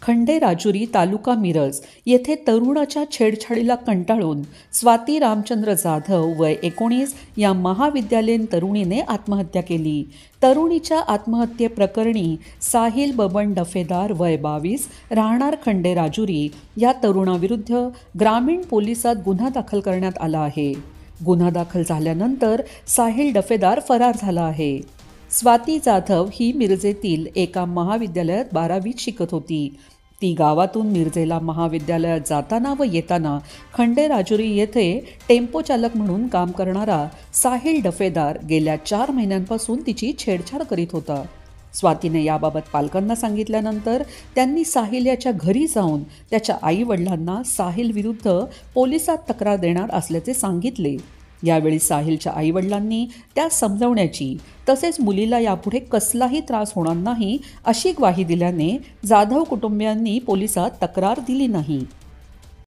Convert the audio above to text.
खंडेराजुरी तालुका मिरज येथे तरुणाच्या छेडछाडीला कंटाळून स्वाती रामचंद्र जाधव वय 19 या महाविद्यालयीन तरुणीने आत्महत्या केली। तरुणीच्या आत्महत्येप्रकरणी साहिल बबन डफेदार वय 22 राहणार खंडेराजुरी या तरुणाविरुद्ध ग्रामीण पोलिसात गुन्हा दाखल करण्यात आला आहे। गुन्हा दाखल झाल्यानंतर साहिल डफेदार फरार झाला आहे। स्वाती जाधव ही मिरजेतील एका महाविद्यालयात 12वीत शिकत होती। ती गावातून मिरजेला महाविद्यालयात जाताना व येताना खंडेराजुरी येथे टेम्पो चालक म्हणून काम करणारा साहिल डफेदार गेल्या 4 महिन्यांपासून तिची छेडछाड करीत होता। स्वातीने याबाबत पालकांना सांगितल्यानंतर त्यांनी साहिल याच्या घरी जाऊन त्याच्या आई-वडिलांना साहिल विरुद्ध पोलिसात तक्रार देणार असल्याचे सांगितले। यावेळी साहिलच्या आईवडिलांनी त्या समजवण्याची तसेच मुलीला यापुढे कसलाही त्रास होणार नाही अशी ग्वाही दिल्याने जाधव कुटुंबियांनी पोलिसात तक्रार दिली नाही।